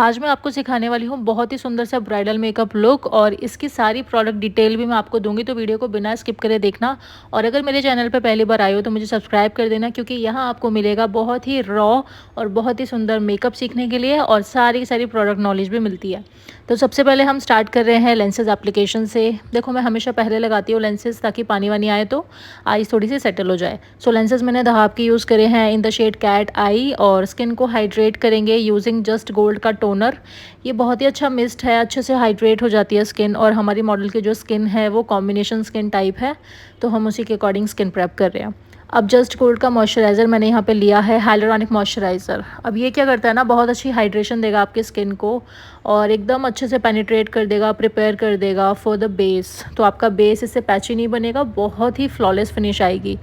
आज मैं आपको सिखाने वाली हूँ बहुत ही सुंदर सा ब्राइडल मेकअप लुक और इसकी सारी प्रोडक्ट डिटेल भी मैं आपको दूंगी, तो वीडियो को बिना स्किप करे देखना। और अगर मेरे चैनल पर पहली बार आए हो तो मुझे सब्सक्राइब कर देना, क्योंकि यहाँ आपको मिलेगा बहुत ही रॉ और बहुत ही सुंदर मेकअप सीखने के लिए और सारी सारी प्रोडक्ट नॉलेज भी मिलती है। तो सबसे पहले हम स्टार्ट कर रहे हैं लेंसेज एप्लीकेशन से। देखो, मैं हमेशा पहले लगाती हूँ लेंसेज, ताकि पानी वानी आए तो आईज थोड़ी सी सेटल हो जाए। सो लेंसेज मैंने दहाब के यूज़ करे हैं इन द शेड कैट आई, और स्किन को हाइड्रेट करेंगे यूजिंग जस्ट गोल्ड का टोनर। ये बहुत ही अच्छा मिस्ट है, अच्छे से हाइड्रेट हो जाती है स्किन, और हमारी मॉडल की जो स्किन है वो कॉम्बिनेशन स्किन टाइप है, तो हम उसी के अकॉर्डिंग स्किन प्रेप कर रहे हैं। अब जस्ट गोल्ड का मॉइस्चराइज़र मैंने यहाँ पे लिया है, हाइलुरोनिक मॉइस्चराइज़र। अब ये क्या करता है ना, बहुत अच्छी हाइड्रेशन देगा आपकी स्किन को और एकदम अच्छे से पेनिट्रेट कर देगा, प्रिपेयर कर देगा फॉर द बेस। तो आपका बेस इससे पैची नहीं बनेगा, बहुत ही फ्लॉलेस फिनिश आएगी।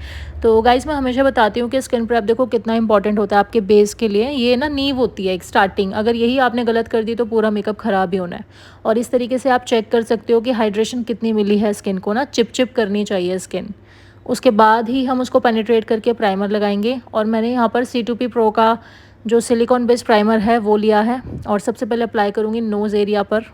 तो गाइस, मैं हमेशा बताती हूँ कि स्किन प्रेप देखो कितना इंपॉर्टेंट होता है आपके बेस के लिए। ये ना नींव होती है एक स्टार्टिंग, अगर यही आपने गलत कर दी तो पूरा मेकअप ख़राब ही होना है। और इस तरीके से आप चेक कर सकते हो कि हाइड्रेशन कितनी मिली है स्किन को, ना चिप चिप करनी चाहिए स्किन। उसके बाद ही हम उसको पेनिट्रेट करके प्राइमर लगाएंगे। और मैंने यहाँ पर C2P प्रो का जो सिलिकॉन बेस्ड प्राइमर है वो लिया है, और सबसे पहले अप्लाई करूँगी नोज़ एरिया पर।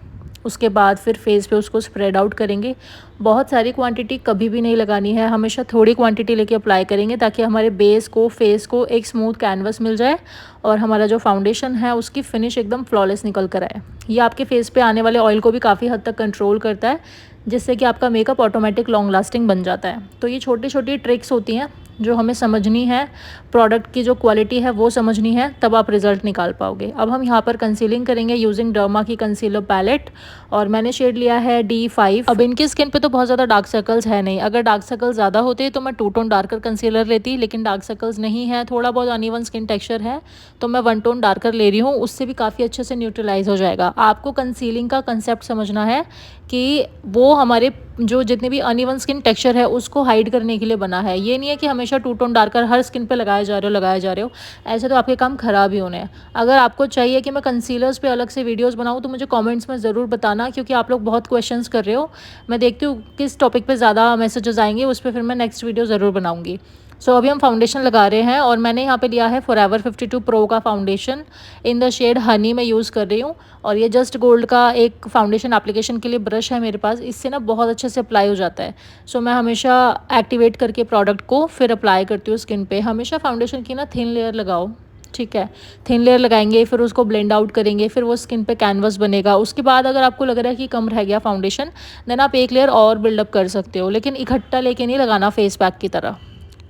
उसके बाद फिर फेस पे उसको स्प्रेड आउट करेंगे। बहुत सारी क्वांटिटी कभी भी नहीं लगानी है, हमेशा थोड़ी क्वांटिटी लेके अप्लाई करेंगे, ताकि हमारे बेस को, फेस को एक स्मूथ कैनवस मिल जाए और हमारा जो फाउंडेशन है उसकी फिनिश एकदम फ्लॉलेस निकल कर आए। ये आपके फेस पे आने वाले ऑयल को भी काफ़ी हद तक कंट्रोल करता है, जिससे कि आपका मेकअप ऑटोमेटिक लॉन्ग लास्टिंग बन जाता है। तो ये छोटी छोटी ट्रिक्स होती हैं जो हमें समझनी है, प्रोडक्ट की जो क्वालिटी है वो समझनी है, तब आप रिजल्ट निकाल पाओगे। अब हम यहाँ पर कंसीलिंग करेंगे यूजिंग डर्मा की कंसीलर पैलेट, और मैंने शेड लिया है D5। अब इनकी स्किन पे तो बहुत ज़्यादा डार्क सर्कल्स है नहीं, अगर डार्क सर्कल्स ज़्यादा होते तो मैं 2 टोन डार्कर कंसीलर लेती, लेकिन डार्क सर्कल्स नहीं है, थोड़ा बहुत अनइवन स्किन टेक्सचर है, तो मैं 1 टोन डार्कर ले रही हूँ, उससे भी काफ़ी अच्छे से न्यूट्रलाइज हो जाएगा। आपको कंसीलिंग का कंसेप्ट समझना है कि वो हमारे जो जितनी भी अनइवन स्किन टेक्सचर है उसको हाइड करने के लिए बना है। ये नहीं है कि हमेशा 2 टोन डार्कर हर स्किन पे लगाए जा रहे हो, ऐसे तो आपके काम ख़राब ही होने हैं। अगर आपको चाहिए कि मैं कंसीलर्स पे अलग से वीडियोस बनाऊं तो मुझे कमेंट्स में ज़रूर बताना, क्योंकि आप लोग बहुत क्वेश्चंस कर रहे हो। मैं देखती हूँ किस टॉपिक पे ज़्यादा मैसेजेस आएंगे, उस पर फिर मैं नेक्स्ट वीडियो ज़रूर बनाऊँगी। सो अभी हम फाउंडेशन लगा रहे हैं, और मैंने यहाँ पे लिया है फॉरएवर 52 प्रो का foundation in the shade honey में यूज़ कर रही हूँ। और ये जस्ट गोल्ड का एक फाउंडेशन एप्लीकेशन के लिए ब्रश है मेरे पास, इससे ना बहुत अच्छे से अप्लाई हो जाता है। सो मैं हमेशा एक्टिवेट करके प्रोडक्ट को फिर अप्लाई करती हूँ स्किन पे। हमेशा फाउंडेशन की ना थिन लेयर लगाओ, ठीक है। थिन लेयर लगाएंगे, फिर उसको ब्लेंड आउट करेंगे, फिर वो स्किन पे कैनवस बनेगा। उसके बाद अगर आपको लग रहा है कि कम रह गया फाउंडेशन, देन आप एक लेयर और बिल्डअप कर सकते हो, लेकिन इकट्ठा लेके नहीं लगाना फेस पैक की तरह,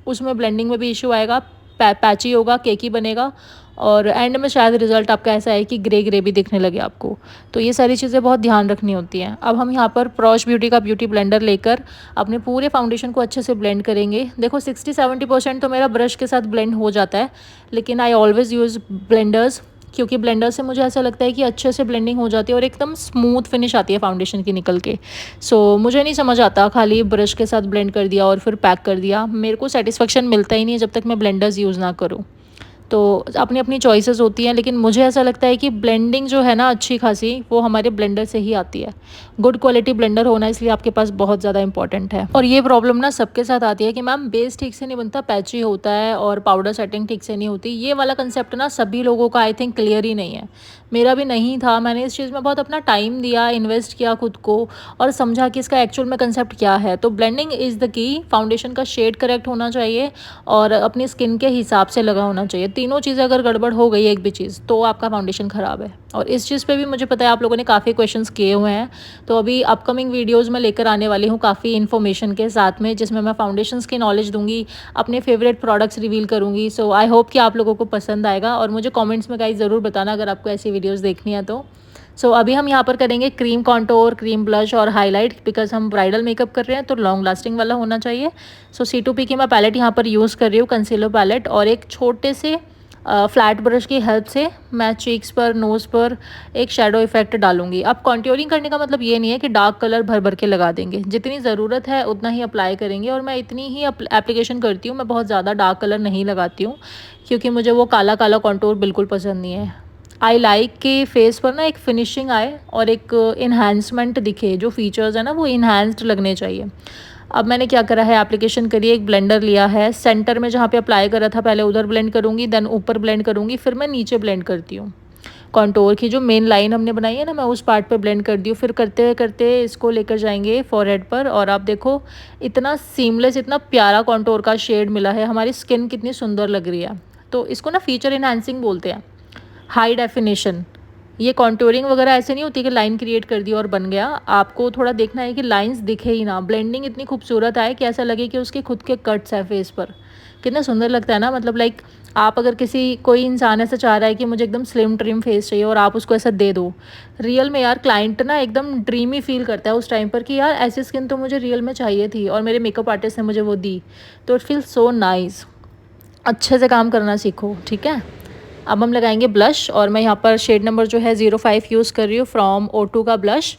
उसमें ब्लेंडिंग में भी इशू आएगा, पैची होगा, केकी बनेगा, और एंड में शायद रिजल्ट आपका ऐसा है कि ग्रे ग्रे भी दिखने लगे आपको। तो ये सारी चीज़ें बहुत ध्यान रखनी होती हैं। अब हम यहाँ पर प्रॉश ब्यूटी का ब्यूटी ब्लेंडर लेकर अपने पूरे फाउंडेशन को अच्छे से ब्लेंड करेंगे। देखो 60-70% तो मेरा ब्रश के साथ ब्लेंड हो जाता है, लेकिन आई ऑलवेज़ यूज़ ब्लेंडर्स, क्योंकि ब्लेंडर से मुझे ऐसा लगता है कि अच्छे से ब्लेंडिंग हो जाती है और एकदम स्मूथ फिनिश आती है फाउंडेशन की निकल के। सो मुझे नहीं समझ आता खाली ब्रश के साथ ब्लेंड कर दिया और फिर पैक कर दिया, मेरे को सेटिस्फेक्शन मिलता ही नहीं है जब तक मैं ब्लेंडर्स यूज़ ना करूँ। तो अपनी अपनी चॉइसेस होती हैं, लेकिन मुझे ऐसा लगता है कि ब्लेंडिंग जो है ना अच्छी खासी, वो हमारे ब्लेंडर से ही आती है। गुड क्वालिटी ब्लेंडर होना इसलिए आपके पास बहुत ज़्यादा इंपॉर्टेंट है। और ये प्रॉब्लम ना सबके साथ आती है कि मैम बेस ठीक से नहीं बनता, पैची होता है और पाउडर सेटिंग ठीक से नहीं होती। ये वाला कंसेप्ट ना सभी लोगों का आई थिंक क्लियर ही नहीं है, मेरा भी नहीं था। मैंने इस चीज़ में बहुत अपना टाइम दिया, इन्वेस्ट किया खुद को, और समझा कि इसका एक्चुअल में कंसेप्ट क्या है। तो blending is the key, foundation का शेड करेक्ट होना चाहिए और अपनी स्किन के हिसाब से लगा होना चाहिए। तीनों चीज़ें अगर गड़बड़ हो गई एक भी चीज़, तो आपका फाउंडेशन ख़राब है। और इस चीज़ पे भी मुझे पता है आप लोगों ने काफ़ी क्वेश्चंस किए हुए हैं, तो अभी अपकमिंग वीडियोस में लेकर आने वाली हूँ काफ़ी इन्फॉर्मेशन के साथ में, जिसमें मैं फाउंडेशंस की नॉलेज दूंगी, अपने फेवरेट प्रोडक्ट्स रिवील करूँगी। सो आई होप कि आप लोगों को पसंद आएगा, और मुझे कॉमेंट्स में गाइस ज़रूर बताना अगर आपको ऐसी वीडियोज़ देखनी है तो। सो अभी हम यहाँ पर करेंगे क्रीम कॉन्टोर, क्रीम ब्लश और हाईलाइट, बिकॉज हम ब्राइडल मेकअप कर रहे हैं तो लॉन्ग लास्टिंग वाला होना चाहिए। सो C2P की मैं पैलेट यहाँ पर यूज़ कर रही हूँ, कंसीलर पैलेट, और एक छोटे से फ्लैट ब्रश की हेल्प से मैं चीक्स पर, नोज़ पर एक शेडो इफेक्ट डालूंगी। अब कॉन्ट्योरिंग करने का मतलब ये नहीं है कि डार्क कलर भर भर के लगा देंगे, जितनी ज़रूरत है उतना ही अप्लाई करेंगे। और मैं इतनी ही एप्लीकेशन करती हूँ, मैं बहुत ज़्यादा डार्क कलर नहीं लगाती हूँ, क्योंकि मुझे वो काला काला कॉन्टोर बिल्कुल पसंद नहीं है। आई लाइक के फेस पर ना एक फिनिशिंग आए और एक इन्हांसमेंट दिखे, जो फीचर्स है ना वो इन्हांस्ड लगने चाहिए। अब मैंने क्या करा है, एप्लीकेशन करी, एक ब्लेंडर लिया है, सेंटर में जहाँ पे अप्लाई करा था पहले उधर ब्लेंड करूँगी, देन ऊपर ब्लेंड करूँगी, फिर मैं नीचे ब्लेंड करती हूँ। कॉन्टोर की जो मेन लाइन हमने बनाई है ना, मैं उस पार्ट पे ब्लेंड कर दी हूँ। फिर करते करते इसको लेकर जाएंगे फॉरहेड पर, और आप देखो इतना सीमलेस, इतना प्यारा कॉन्टोर का शेड मिला है, हमारी स्किन कितनी सुंदर लग रही है। तो इसको ना फीचर इन्हांसिंग बोलते हैं, हाई डेफिनेशन। ये कॉन्टोरिंग वगैरह ऐसे नहीं होती कि लाइन क्रिएट कर दी और बन गया, आपको थोड़ा देखना है कि लाइंस दिखे ही ना। ब्लेंडिंग इतनी खूबसूरत आए कि ऐसा लगे कि उसके खुद के कट्स है फेस पर। कितना सुंदर लगता है ना, मतलब लाइक आप अगर कोई इंसान ऐसा चाह रहा है कि मुझे एकदम स्लिम ट्रिम फेस चाहिए और आप उसको ऐसा दे दो, रियल में यार क्लाइंट ना एकदम ड्रीमी फील करता है उस टाइम पर कि यार ऐसी स्किन तो मुझे रियल में चाहिए थी और मेरे मेकअप आर्टिस्ट ने मुझे वो दी। तो इट फील सो नाइस। अच्छे से काम करना सीखो, ठीक है। अब हम लगाएंगे ब्लश, और मैं यहाँ पर शेड नंबर जो है 05 यूज़ कर रही हूँ फ्रॉम O2 का ब्लश,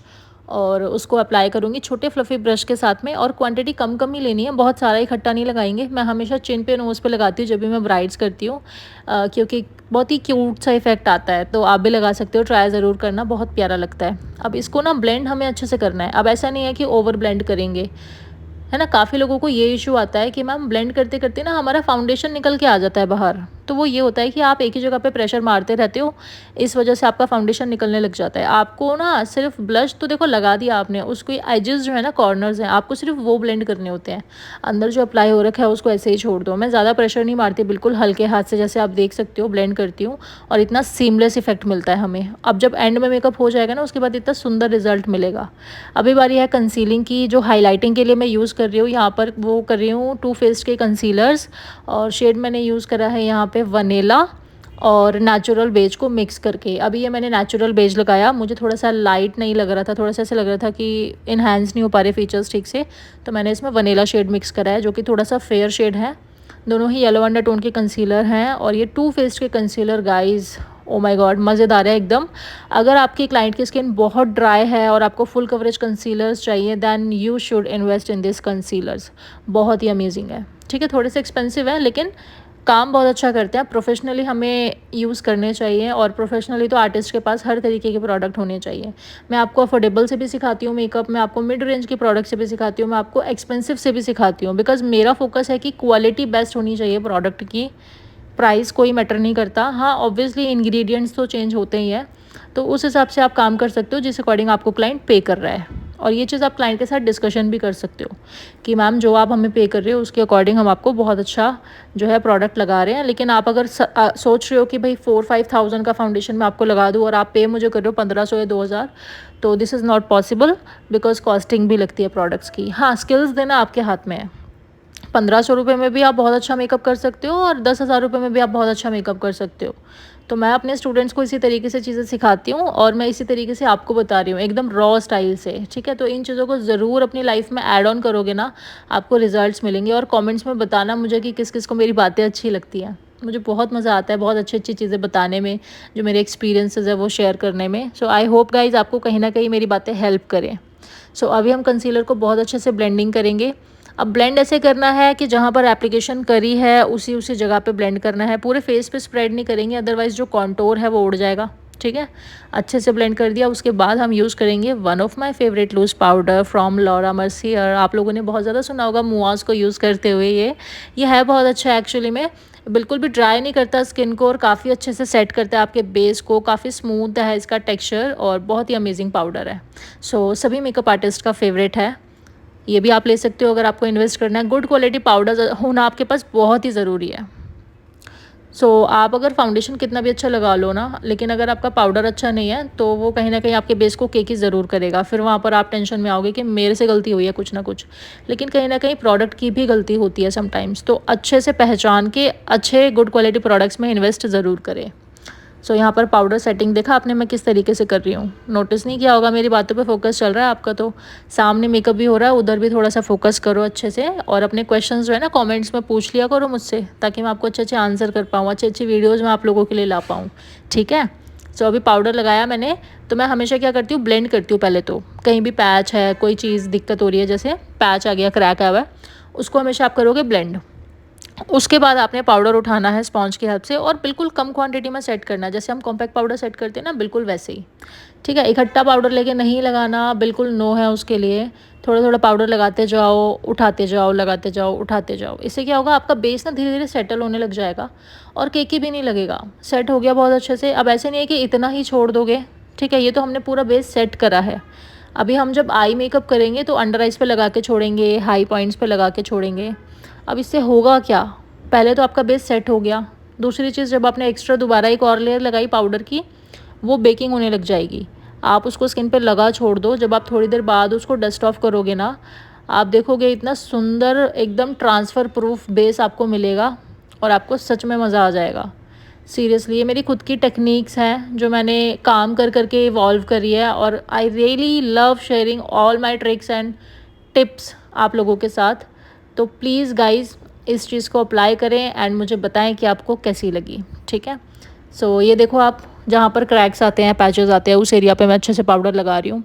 और उसको अप्लाई करूँगी छोटे फ्लफ़ी ब्रश के साथ में। और क्वांटिटी कम कम ही लेनी है, बहुत सारा इकट्ठा नहीं लगाएंगे। मैं हमेशा चिन पे, नोज़ पे लगाती हूँ जब भी मैं ब्राइड्स करती हूँ, क्योंकि बहुत ही क्यूट सा इफेक्ट आता है। तो आप भी लगा सकते हो, ट्राई ज़रूर करना, बहुत प्यारा लगता है। अब इसको ना ब्लेंड हमें अच्छे से करना है। अब ऐसा नहीं है कि ओवर ब्लेंड करेंगे, है ना। काफ़ी लोगों को ये इशू आता है कि मैम ब्लेंड करते करते ना हमारा फाउंडेशन निकल के आ जाता है बाहर। तो वो ये होता है कि आप एक ही जगह पे प्रेशर मारते रहते हो, इस वजह से आपका फाउंडेशन निकलने लग जाता है। आपको ना सिर्फ ब्लश तो देखो लगा दिया आपने, उसको एजेस जो है ना, कॉर्नर्स हैं, आपको सिर्फ वो ब्लेंड करने होते हैं। अंदर जो अप्लाई हो रखा है उसको ऐसे ही छोड़ दो। मैं ज़्यादा प्रेशर नहीं मारती, बिल्कुल हल्के हाथ से, जैसे आप देख सकते हो ब्लेंड करती हूँ, और इतना सीमलेस इफेक्ट मिलता है हमें। अब जब एंड में मेकअप हो जाएगा ना, उसके बाद इतना सुंदर रिजल्ट मिलेगा। अभी बारी है कंसीलिंग की। जो हाईलाइटिंग के लिए मैं यूज़ कर रही हूँ यहाँ पर, वो कर रही हूँ टू फेस्ड के कंसीलर्स, और शेड मैंने यूज़ करा है यहाँ पे वनीला और नेचुरल बेज को मिक्स करके। अभी ये मैंने नेचुरल बेज लगाया, मुझे थोड़ा सा लाइट नहीं लग रहा था, थोड़ा सा ऐसे लग रहा था कि इन्हांस नहीं हो पा रहे फीचर्स ठीक से, तो मैंने इसमें वनीला शेड मिक्स करा है, जो कि थोड़ा सा फेयर शेड है। दोनों ही येलो अंडरटोन के कंसीलर हैं, और ये टू फेस्ड के concealer guys, oh my God, मज़ेदार है एकदम। अगर आपकी क्लाइंट की स्किन बहुत ड्राई है और आपको फुल कवरेज कंसीलर्स चाहिए, then you should invest in this concealers. बहुत ही अमेजिंग है, ठीक है। थोड़े से एक्सपेंसिव है, लेकिन काम बहुत अच्छा करते हैं। प्रोफेशनली हमें यूज़ करने चाहिए, और प्रोफेशनली तो आर्टिस्ट के पास हर तरीके के प्रोडक्ट होने चाहिए। मैं आपको अफोर्डेबल से भी सिखाती हूँ मेकअप, मैं आपको मिड रेंज के प्रोडक्ट से भी सिखाती हूँ, मैं आपको एक्सपेंसिव से भी सिखाती हूँ, बिकॉज मेरा फोकस है कि क्वालिटी बेस्ट होनी चाहिए प्रोडक्ट की। प्राइस कोई मैटर नहीं करता। हाँ, ऑब्वियसली इंग्रेडिएंट्स तो चेंज होते ही हैं, तो उस हिसाब से आप काम कर सकते हो जिस अकॉर्डिंग आपको क्लाइंट पे कर रहा है। और ये चीज़ आप क्लाइंट के साथ डिस्कशन भी कर सकते हो कि मैम जो आप हमें पे कर रहे हो उसके अकॉर्डिंग हम आपको बहुत अच्छा जो है प्रोडक्ट लगा रहे हैं। लेकिन आप अगर सोच रहे हो कि भाई 4-5 thousand का फाउंडेशन मैं आपको लगा दूँ और आप पे मुझे कर रहे हो 1500 या 2000, तो this is not possible, because costing भी लगती है प्रोडक्ट्स की। हाँ, स्किल्स देना आपके हाथ में है। 1500 रुपये में भी आप बहुत अच्छा मेकअप कर सकते हो, और 10,000 रुपये में भी आप बहुत अच्छा मेकअप कर सकते हो। तो मैं अपने स्टूडेंट्स को इसी तरीके से चीज़ें सिखाती हूँ, और मैं इसी तरीके से आपको बता रही हूँ एकदम रॉ स्टाइल से, ठीक है। तो इन चीज़ों को ज़रूर अपनी लाइफ में ऐड ऑन करोगे ना, आपको रिजल्ट्स मिलेंगे। और कमेंट्स में बताना मुझे कि किस किस को मेरी बातें अच्छी लगती हैं। मुझे बहुत मज़ा आता है बहुत अच्छी अच्छी चीज़ें बताने में, जो मेरे एक्सपीरियंसेस है वो शेयर करने में। सो आई होप गाइज आपको कहीं ना कहीं मेरी बातें हेल्प करें। सो अभी हम कंसीलर को बहुत अच्छे से ब्लेंडिंग करेंगे। अब ब्लेंड ऐसे करना है कि जहाँ पर एप्लीकेशन करी है उसी उसी जगह पे ब्लेंड करना है, पूरे फेस पे स्प्रेड नहीं करेंगे, अदरवाइज़ जो कॉन्टोर है वो उड़ जाएगा, ठीक है। अच्छे से ब्लेंड कर दिया, उसके बाद हम यूज़ करेंगे one of my favourite loose powder from Laura Mercier. आप लोगों ने बहुत ज़्यादा सुना होगा मुआज को यूज़ करते हुए। ये है बहुत अच्छा है एक्चुअली में, बिल्कुल भी ड्राई नहीं करता स्किन को, और काफ़ी अच्छे से सेट करता है आपके बेस को, काफ़ी स्मूथ है इसका टेक्सचर, और बहुत ही अमेजिंग पाउडर है। सो सभी मेकअप आर्टिस्ट का फेवरेट है। ये भी आप ले सकते हो अगर आपको इन्वेस्ट करना है। गुड क्वालिटी पाउडर होना आपके पास बहुत ही ज़रूरी है। आप अगर फाउंडेशन कितना भी अच्छा लगा लो ना, लेकिन अगर आपका पाउडर अच्छा नहीं है तो वो कहीं ना कहीं आपके बेस को केक ही ज़रूर करेगा। फिर वहाँ पर आप टेंशन में आओगे कि मेरे से गलती हुई है कुछ ना कुछ, लेकिन कहीं ना कहीं प्रोडक्ट की भी गलती होती है समटाइम्स। तो अच्छे से पहचान के अच्छे गुड क्वालिटी प्रोडक्ट्स में इन्वेस्ट ज़रूर करें। यहाँ पर पाउडर सेटिंग देखा आपने मैं किस तरीके से कर रही हूँ, नोटिस नहीं किया होगा, मेरी बातों पे फोकस चल रहा है आपका। तो सामने मेकअप भी हो रहा है, उधर भी थोड़ा सा फोकस करो अच्छे से, और अपने क्वेश्चंस जो है ना कमेंट्स में पूछ लिया करो मुझसे, ताकि मैं आपको अच्छे अच्छे आंसर कर पाऊँ, अच्छी अच्छी वीडियोज़ मैं आप लोगों के लिए ला पाऊँ, ठीक है। अभी पाउडर लगाया मैंने, तो मैं हमेशा क्या करती हूँ, ब्लेंड करती हूँ पहले। तो कहीं भी पैच है, कोई चीज़ दिक्कत हो रही है, जैसे पैच आ गया, क्रैक आया हुआ है, उसको हमेशा आप करोगे ब्लेंड। उसके बाद आपने पाउडर उठाना है स्पॉन्ज की हेल्प से और बिल्कुल कम क्वांटिटी में सेट करना है, जैसे हम कॉम्पैक्ट पाउडर सेट करते हैं ना, बिल्कुल वैसे ही। ठीक है, इकट्ठा पाउडर लेके नहीं लगाना, बिल्कुल नो है उसके लिए। थोड़ा थोड़ा पाउडर लगाते जाओ, उठाते जाओ, लगाते जाओ, उठाते जाओ। इससे क्या होगा, आपका बेस ना धीरे धीरे सेटल होने लग जाएगा और केकी भी नहीं लगेगा। सेट हो गया बहुत अच्छे से। अब ऐसे नहीं है कि इतना ही छोड़ दोगे, ठीक है, ये तो हमने पूरा बेस सेट करा है। अभी हम जब आई मेकअप करेंगे तो अंडर आइज़ पे लगा के छोड़ेंगे, हाई पॉइंट्स पे लगा के छोड़ेंगे। अब इससे होगा क्या, पहले तो आपका बेस सेट हो गया। दूसरी चीज़, जब आपने एक्स्ट्रा दोबारा एक और लेयर लगाई पाउडर की, वो बेकिंग होने लग जाएगी। आप उसको स्किन पे लगा छोड़ दो, जब आप थोड़ी देर बाद उसको डस्ट ऑफ करोगे ना, आप देखोगे इतना सुंदर एकदम ट्रांसफ़र प्रूफ बेस आपको मिलेगा और आपको सच में मज़ा आ जाएगा। सीरियसली ये मेरी खुद की टेक्निक्स हैं जो मैंने काम कर करके इवॉल्व करी है, और I really love sharing all my tricks and tips आप लोगों के साथ। तो प्लीज़ गाइज़ इस चीज़ को अप्लाई करें एंड मुझे बताएं कि आपको कैसी लगी। ठीक है, सो ये देखो, आप जहाँ पर क्रैक्स आते हैं, पैचेस आते हैं, उस एरिया पे मैं अच्छे से पाउडर लगा रही हूँ।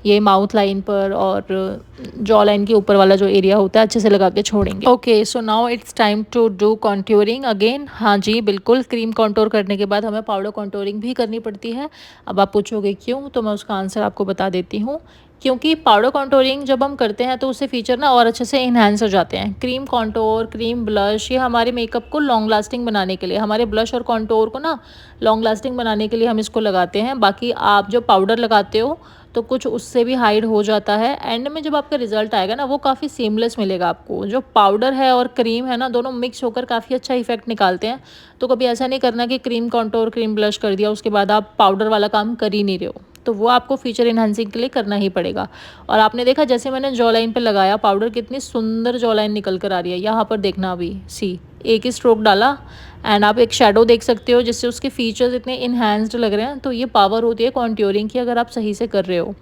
ये माउथ लाइन पर और जॉ लाइन के ऊपर वाला जो एरिया होता है अच्छे से लगा के छोड़ेंगे। Okay, so now it's time to do contouring again. हाँ जी बिल्कुल, क्रीम कॉन्टोर करने के बाद हमें पाउडर कॉन्टोरिंग भी करनी पड़ती है। अब आप पूछोगे क्यों, तो मैं उसका आंसर आपको बता देती हूँ। क्योंकि पाउडर कॉन्टोरिंग जब हम करते हैं तो उससे फीचर ना और अच्छे से इन्हांस हो जाते हैं। क्रीम कॉन्टोर, क्रीम ब्लश, ये हमारे मेकअप को लॉन्ग लास्टिंग बनाने के लिए, हमारे ब्लश और कॉन्टोर को ना लॉन्ग लास्टिंग बनाने के लिए हम इसको लगाते हैं। बाकी आप जो पाउडर लगाते हो तो कुछ उससे भी हाइड हो जाता है। एंड में जब आपका रिजल्ट आएगा ना, वो काफ़ी सीमलेस मिलेगा आपको। जो पाउडर है और क्रीम है ना, दोनों मिक्स होकर काफ़ी अच्छा इफेक्ट निकालते हैं। तो कभी ऐसा नहीं करना कि क्रीम कॉन्टोर, क्रीम ब्लश कर दिया, उसके बाद आप पाउडर वाला काम कर ही नहीं रहे हो। तो वो आपको फीचर इन्हांसिंग के लिए करना ही पड़ेगा। और आपने देखा जैसे मैंने जॉ लाइन पे लगाया पाउडर, कितनी सुंदर जॉ लाइन निकल कर आ रही है। यहाँ पर देखना, अभी सी एक ही स्ट्रोक डाला एंड आप एक शेडो देख सकते हो जिससे उसके फीचर्स इतने इन्हांस्ड लग रहे हैं। तो ये पावर होती है कॉन्ट्योरिंग की, अगर आप सही से कर रहे हो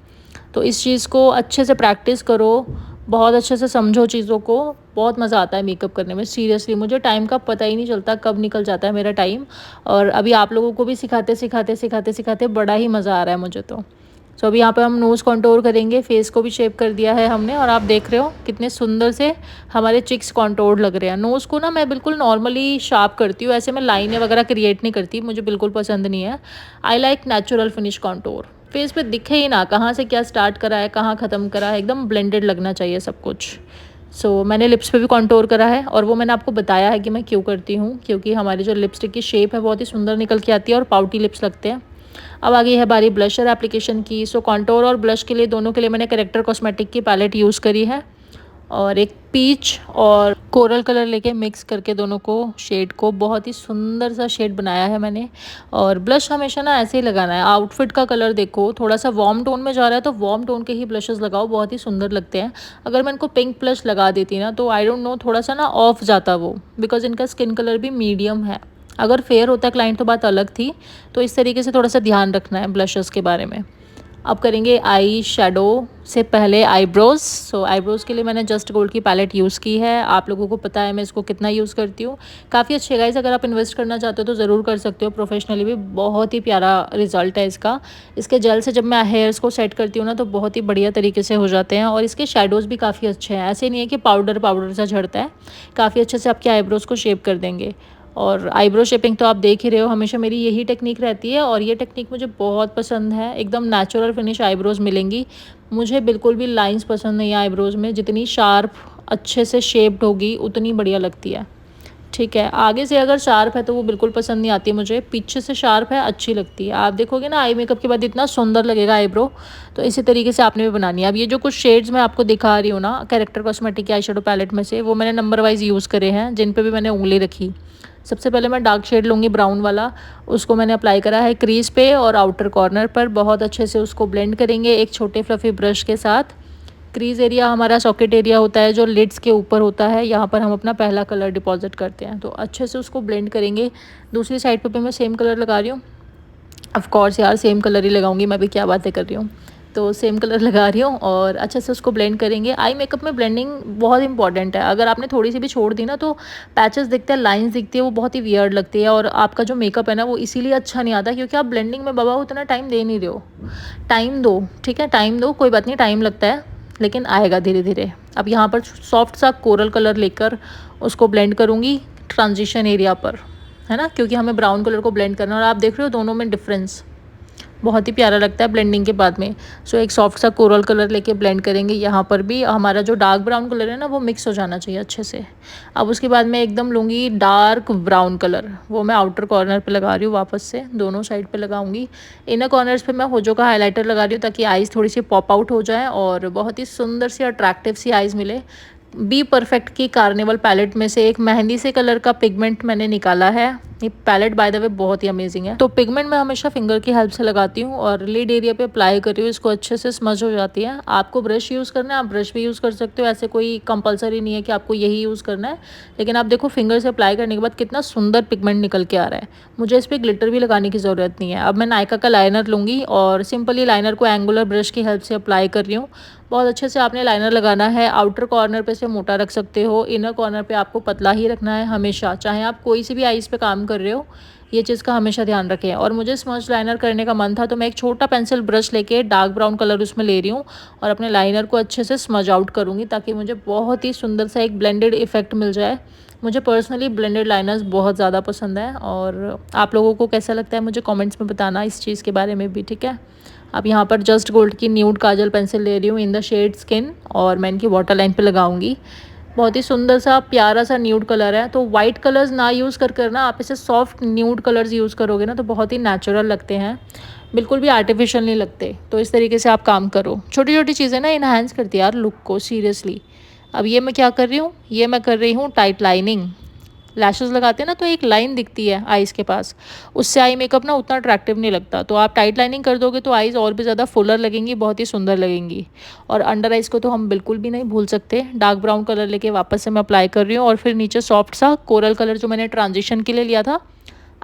तो। इस चीज़ को अच्छे से प्रैक्टिस करो, बहुत अच्छे से समझो चीज़ों को। बहुत मज़ा आता है मेकअप करने में, सीरियसली मुझे टाइम का पता ही नहीं चलता कब निकल जाता है मेरा टाइम। और अभी आप लोगों को भी सिखाते सिखाते सिखाते सिखाते बड़ा ही मज़ा आ रहा है मुझे तो। सो अभी यहाँ पे हम नोज़ कॉन्टोर करेंगे, फेस को भी शेप कर दिया है हमने, और आप देख रहे हो कितने सुंदर से हमारे चिक्स कॉन्टोर लग रहे हैं। नोज़ को ना मैं बिल्कुल नॉर्मली शार्प करती हूँ, ऐसे मैं लाइनें वगैरह क्रिएट नहीं करती, मुझे बिल्कुल पसंद नहीं है। I like natural finish contour. Face पे दिखे ही ना कहाँ से क्या स्टार्ट करा है, कहाँ ख़त्म करा है, एकदम ब्लेंडेड लगना चाहिए सब कुछ। सो मैंने लिप्स पे भी कॉन्टोर करा है, और वो मैंने आपको बताया है कि मैं क्यों करती हूँ, क्योंकि हमारी जो लिपस्टिक की शेप है बहुत ही सुंदर निकल के आती है और पाउटी लिप्स लगते हैं। अब आगे है बारी ब्लशर एप्लीकेशन की। सो कॉन्टोर और ब्लश के लिए, दोनों के लिए मैंने करेक्टर कॉस्मेटिक की पैलेट यूज़ करी है, और एक पीच और कोरल कलर लेके मिक्स करके दोनों को शेड को बहुत ही सुंदर सा शेड बनाया है मैंने। और ब्लश हमेशा ना ऐसे ही लगाना है, आउटफिट का कलर देखो थोड़ा सा वार्म टोन में जा रहा है तो वार्म टोन के ही ब्लशेस लगाओ, बहुत ही सुंदर लगते हैं। अगर मैं इनको पिंक ब्लश लगा देती ना तो आई डोंट नो, थोड़ा सा ना ऑफ जाता वो, बिकॉज इनका स्किन कलर भी मीडियम है। अगर फेयर होता क्लाइंट तो बात अलग थी। तो इस तरीके से थोड़ा सा ध्यान रखना है ब्लशेस के बारे में। अब करेंगे आई शेडो से पहले आईब्रोज़। सो आईब्रोज़ के लिए मैंने जस्ट गोल्ड की पैलेट यूज़ की है। आप लोगों को पता है मैं इसको कितना यूज़ करती हूँ, काफ़ी अच्छे गाइस। अगर आप इन्वेस्ट करना चाहते हो तो ज़रूर कर सकते हो, प्रोफेशनली भी बहुत ही प्यारा रिजल्ट है इसका। इसके जेल से जब मैं हेयर्स को सेट करती हूँ ना तो बहुत ही बढ़िया तरीके से हो जाते हैं, और इसके शेडोज़ भी काफ़ी अच्छे हैं। ऐसे नहीं है कि पाउडर पाउडर सा झड़ता है, काफ़ी अच्छे से आपके आईब्रोज़ को शेप कर देंगे। और आईब्रो शेपिंग तो आप देख ही रहे हो, हमेशा मेरी यही टेक्निक रहती है, और ये टेक्निक मुझे बहुत पसंद है। एकदम नेचुरल फिनिश आईब्रोज़ मिलेंगी। मुझे बिल्कुल भी लाइंस पसंद नहीं है आईब्रोज़ में, जितनी शार्प अच्छे से शेप्ड होगी उतनी बढ़िया लगती है। ठीक है, आगे से अगर शार्प है तो वो बिल्कुल पसंद नहीं आती मुझे, पीछे से शार्प है अच्छी लगती है। आप देखोगे ना आई मेकअप के बाद इतना सुंदर लगेगा आईब्रो। तो इसी तरीके से आपने भी बनानी है। अब ये जो कुछ शेड्स मैं आपको दिखा रही हूँ ना कैरेक्टर कॉस्मेटिक की आई शेडो पैलेट में से, वो मैंने नंबर वाइज यूज़ करे हैं, जिन पे भी मैंने उंगली रखी। सबसे पहले मैं डार्क शेड लूँगी ब्राउन वाला, उसको मैंने अप्लाई करा है क्रीज पे और आउटर कॉर्नर पर। बहुत अच्छे से उसको ब्लेंड करेंगे एक छोटे फ्लफी ब्रश के साथ। क्रीज एरिया हमारा सॉकेट एरिया होता है जो लिड्स के ऊपर होता है, यहाँ पर हम अपना पहला कलर डिपॉजिट करते हैं। तो अच्छे से उसको ब्लेंड करेंगे। दूसरी साइड पे भी मैं सेम कलर लगा रही हूँ। ऑफ कोर्स यार सेम कलर ही लगाऊंगी, मैं भी क्या बातें कर रही हूँ। तो सेम कलर लगा रही हूँ और अच्छे से उसको ब्लेंड करेंगे। आई मेकअप में ब्लेंडिंग बहुत इंपॉर्टेंट है। अगर आपने थोड़ी सी भी छोड़ दी ना तो पैचेस दिखते हैं, लाइंस दिखती है, वो बहुत ही वियर्ड लगती है, और आपका जो मेकअप है ना वो इसीलिए अच्छा नहीं आता क्योंकि आप ब्लेंडिंग में बाबा उतना टाइम दे नहीं रहे हो। टाइम दो, ठीक है, टाइम दो, कोई बात नहीं, टाइम लगता है। लेकिन आएगा धीरे धीरे। अब यहाँ पर सॉफ्ट सा कोरल कलर लेकर उसको ब्लेंड करूँगी ट्रांजिशन एरिया पर, है ना, क्योंकि हमें ब्राउन कलर को ब्लेंड करना है। और आप देख रहे हो दोनों में डिफरेंस बहुत ही प्यारा लगता है ब्लेंडिंग के बाद में। सो एक सॉफ्ट सा कोरल कलर लेके ब्लेंड करेंगे। यहाँ पर भी हमारा जो डार्क ब्राउन कलर है ना वो मिक्स हो जाना चाहिए अच्छे से। अब उसके बाद मैं एकदम लूँगी डार्क ब्राउन कलर, वो मैं आउटर कॉर्नर पे लगा रही हूँ, वापस से दोनों साइड पे लगाऊंगी। इनर कॉर्नर्स पे मैं होजो का हाईलाइटर लगा रही हूँ ताकि आइज़ थोड़ी सी पॉप आउट हो जाए और बहुत ही सुंदर सी अट्रैक्टिव सी आइज़ मिले। बी परफेक्ट की कार्निवल पैलेट में से एक मेहंदी से कलर का पिगमेंट मैंने निकाला है। ये पैलेट बाय द वे बहुत ही अमेजिंग है। तो पिगमेंट मैं हमेशा फिंगर की हेल्प से लगाती हूँ और लिड एरिया पे अप्लाई कर रही हूँ, इसको अच्छे से स्मज हो जाती है। आपको ब्रश यूज़ करना है, आप ब्रश भी यूज़ कर सकते हो, ऐसे कोई कंपलसरी नहीं है कि आपको यही यूज़ करना है। लेकिन आप देखो फिंगर से अप्लाई करने के बाद कितना सुंदर पिगमेंट निकल के आ रहा है। मुझे इस पर ग्लिटर भी लगाने की ज़रूरत नहीं है। अब मैं नायका का लाइनर लूँगी और सिंपली लाइनर को एंगुलर ब्रश की हेल्प से अप्लाई कर रही हूँ। बहुत अच्छे से आपने लाइनर लगाना है। आउटर कॉर्नर पे से मोटा रख सकते हो, इनर कॉर्नर पे आपको पतला ही रखना है हमेशा, चाहे आप कोई सी भी आईज पे काम कर रहे हो। ये चीज़ का हमेशा ध्यान रखें। और मुझे स्मच लाइनर करने का मन था तो मैं एक छोटा पेंसिल ब्रश लेके डार्क ब्राउन कलर उसमें ले रही हूँ और अपने लाइनर को अच्छे से स्मज आउट करूँगी ताकि मुझे बहुत ही सुंदर सा एक ब्लेंडेड इफेक्ट मिल जाए। मुझे पर्सनली ब्लेंडेड लाइनर्स बहुत ज़्यादा पसंद है और आप लोगों को कैसा लगता है मुझे कमेंट्स में बताना इस चीज़ के बारे में भी, ठीक है। अब यहाँ पर जस्ट गोल्ड की न्यूड काजल पेंसिल ले रही हूँ इन द शेड स्किन और मैं इनकी वाटर लाइन पे लगाऊंगी। बहुत ही सुंदर सा प्यारा सा न्यूड कलर है। तो वाइट कलर्स ना यूज़ कर ना आप इसे सॉफ्ट न्यूड कलर्स यूज़ करोगे ना तो बहुत ही नेचुरल लगते हैं, बिल्कुल भी आर्टिफिशियल नहीं लगते। तो इस तरीके से आप काम करो। छोटी छोटी चीज़ें ना इन्हांस करती है यार लुक को, सीरियसली। अब ये मैं क्या कर रही हूँ, ये मैं कर रही हूँ टाइट लाइनिंग। लैशेस लगाते हैं ना तो एक लाइन दिखती है आईज़ के पास, उससे आई मेकअप ना उतना अट्रैक्टिव नहीं लगता। तो आप टाइट लाइनिंग कर दोगे तो आईज़ और भी ज़्यादा फुलर लगेंगी, बहुत ही सुंदर लगेंगी। और अंडर आइज़ को तो हम बिल्कुल भी नहीं भूल सकते। डार्क ब्राउन कलर लेके वापस से मैं अप्लाई कर रही हूँ और फिर नीचे सॉफ्ट सा कोरल कलर जो मैंने ट्रांजिशन के लिए लिया था,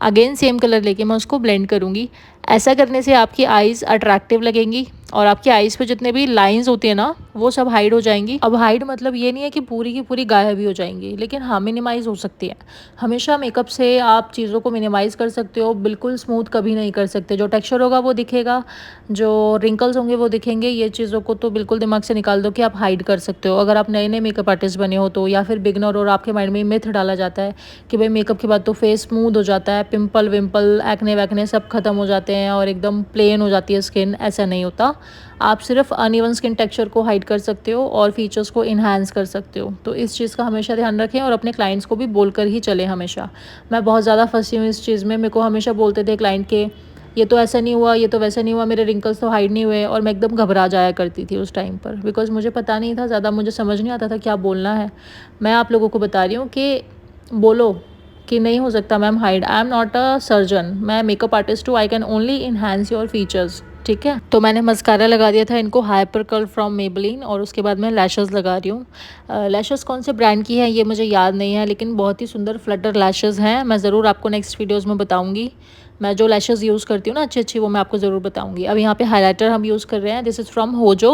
अगेन सेम कलर लेके मैं उसको ब्लेंड करूँगी। ऐसा करने से आपकी आईज़ अट्रैक्टिव लगेंगी और आपकी आईज़ पे जितने भी लाइंस होती है ना वो सब हाइड हो जाएंगी। अब हाइड मतलब ये नहीं है कि पूरी की पूरी गायब भी हो जाएंगी, लेकिन हाँ मिनिमाइज हो सकती है। हमेशा मेकअप से आप चीज़ों को मिनिमाइज कर सकते हो, बिल्कुल स्मूथ कभी नहीं कर सकते। जो टेक्सचर होगा वो दिखेगा, जो रिंकल्स होंगे वो दिखेंगे। ये चीज़ों को तो बिल्कुल दिमाग से निकाल दो कि आप हाइड कर सकते हो। अगर आप नए नए मेकअप आर्टिस्ट बने हो तो, या फिर बिगनर और आपके माइंड में मिथ डाला जाता है कि भाई मेकअप के बाद तो फेस स्मूथ हो जाता है, पिंपल विंपल एक्ने वैक्ने सब खत्म हो जाते हैं और एकदम प्लेन हो जाती है स्किन, ऐसा नहीं होता। आप सिर्फ अनइवन स्किन टेक्सचर को हाइड कर सकते हो और फीचर्स को इन्हांस कर सकते हो। तो इस चीज़ का हमेशा ध्यान रखें और अपने क्लाइंट्स को भी बोलकर ही चले हमेशा। मैं बहुत ज़्यादा फंसी हूँ इस चीज़ में। मेरे को हमेशा बोलते थे क्लाइंट के ये तो ऐसा नहीं हुआ, ये तो वैसा नहीं हुआ, मेरे रिंकल्स तो हाइड नहीं हुए, और मैं एकदम घबरा जाया करती थी उस टाइम पर, बिकॉज मुझे पता नहीं था ज़्यादा, मुझे समझ नहीं आता था क्या बोलना है। मैं आप लोगों को बता रही हूँ कि बोलो कि नहीं हो सकता ma'am hide. I am not a surgeon, मैं मेकअप आर्टिस्ट हूँ। I can only enhance your features, ठीक है। तो मैंने मस्कारा लगा दिया था इनको, हाइपर कर्ल फ्रॉम मेबलिन, और उसके बाद मैं लैशेस लगा रही हूँ। लैशेस कौन से ब्रांड की है ये मुझे याद नहीं है, लेकिन बहुत ही सुंदर फ्लटर लैशेस हैं। मैं ज़रूर आपको नेक्स्ट वीडियोज़ में बताऊँगी। मैं जो लैशेस यूज़ करती हूँ ना अच्छी अच्छी, वो मैं आपको ज़रूर बताऊँगी। अब यहाँ पे हाइलाइटर हम यूज़ कर रहे हैं, दिस इज़ फ्रॉम होजो,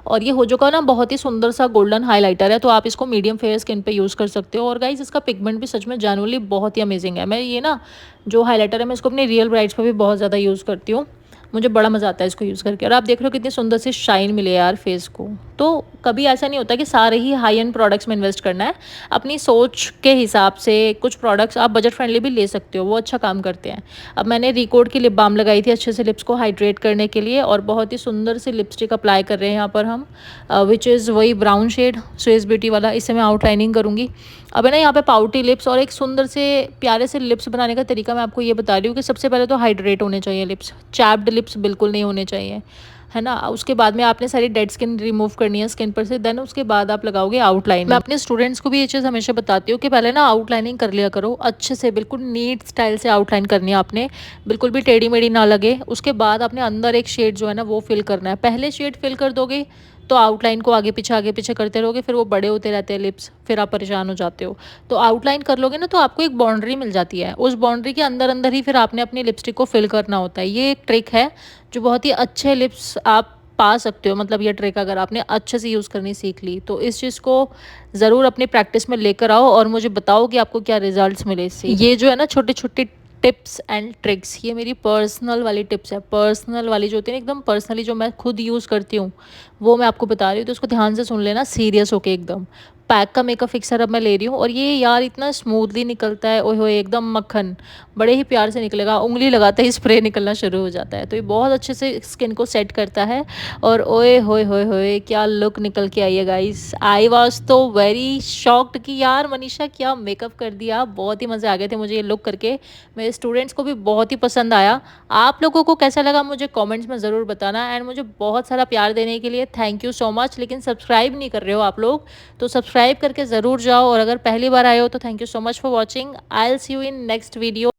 और ये होजो का ना बहुत ही सुंदर सा गोल्डन हाइलाइटर है। तो आप इसको मीडियम फेयर स्किन पे यूज़ कर सकते हो। और गाइस इसका पिगमेंट भी सच में जेन्युइनली बहुत ही अमेजिंग है। मैं ये ना जो हाइलाइटर है मैं इसको अपनी रियल ब्राइड्स पर भी बहुत ज़्यादा यूज़ करती हूँ, मुझे बड़ा मज़ा आता है इसको यूज़ करके। और आप देख रहे हो कितनी सुंदर सी शाइन मिले यार फेस को। तो कभी ऐसा नहीं होता कि सारे ही हाई एंड प्रोडक्ट्स में इन्वेस्ट करना है। अपनी सोच के हिसाब से कुछ प्रोडक्ट्स आप बजट फ्रेंडली भी ले सकते हो, वो अच्छा काम करते हैं। अब मैंने रिकॉर्ड की लिप बाम लगाई थी अच्छे से लिप्स को हाइड्रेट करने के लिए, और बहुत ही सुंदर से लिपस्टिक अप्लाई कर रहे हैं यहाँ पर हम, विच इज़ वही ब्राउन शेड स्विस ब्यूटी वाला। इससे मैं आउटलाइनिंग करूँगी। अब है ना यहाँ पे पाउटी लिप्स, और एक सुंदर से प्यारे से लिप्स बनाने का तरीका मैं आपको ये बता रही हूँ कि सबसे पहले तो हाइड्रेट होने चाहिए लिप्स, चैप्ड लिप्स बिल्कुल नहीं होने चाहिए, है ना। उसके बाद में आपने सारी डेड स्किन रिमूव करनी है स्किन पर से, देन उसके बाद आप लगाओगे आउटलाइन। मैं अपने स्टूडेंट्स को भी ये चीज़ हमेशा बताती हूँ कि पहले ना आउटलाइनिंग कर लिया करो अच्छे से, बिल्कुल नीट स्टाइल से आउटलाइन करनी है आपने, बिल्कुल भी टेढ़ी मेढ़ी ना लगे। उसके बाद आपने अंदर एक शेड जो है ना वो फिल करना है। पहले शेड फिल कर दोगे तो आउटलाइन को आगे पीछे करते रहोगे, फिर वो बड़े होते रहते हैं लिप्स, फिर आप परेशान हो जाते हो। तो आउटलाइन कर लोगे ना तो आपको एक बाउंड्री मिल जाती है, उस बाउंड्री के अंदर अंदर ही फिर आपने अपनी लिपस्टिक को फिल करना होता है। ये एक ट्रिक है जो बहुत ही अच्छे लिप्स आप पा सकते हो। मतलब ये ट्रिक अगर आपने अच्छे से यूज़ करनी सीख ली तो इस चीज़ को ज़रूर अपनी प्रैक्टिस में लेकर आओ और मुझे बताओ कि आपको क्या रिजल्ट्स मिले इससे। ये जो है ना छोटे छोटे टिप्स एंड ट्रिक्स, ये मेरी पर्सनल वाली टिप्स है, पर्सनल वाली जो होती है ना एकदम पर्सनली, जो मैं खुद यूज़ करती हूँ, वो मैं आपको बता रही हूँ। तो उसको ध्यान से सुन लेना, सीरियस होके एकदम। पैक का मेकअप फिक्सर अब मैं ले रही हूँ, और ये यार इतना स्मूथली निकलता है, ओए होए एकदम मक्खन, बड़े ही प्यार से निकलेगा, उंगली लगाते ही स्प्रे निकलना शुरू हो जाता है। तो ये बहुत अच्छे से स्किन को सेट करता है, और ओए होए होए होए क्या लुक निकल के आई है गाइस। आई वाज तो वेरी शॉक्ड कि यार मनीषा क्या मेकअप कर दिया, बहुत ही मज़े आ गए थे मुझे ये लुक करके। मेरे स्टूडेंट्स को भी बहुत ही पसंद आया। आप लोगों को कैसा लगा मुझे कमेंट्स में ज़रूर बताना, एंड मुझे बहुत सारा प्यार देने के लिए थैंक यू सो मच। लेकिन सब्सक्राइब नहीं कर रहे हो आप लोग, तो सब्सक्राइब करके ज़रूर जाओ, और अगर पहली बार आए हो तो thank you so much for watching. I will see you in next video.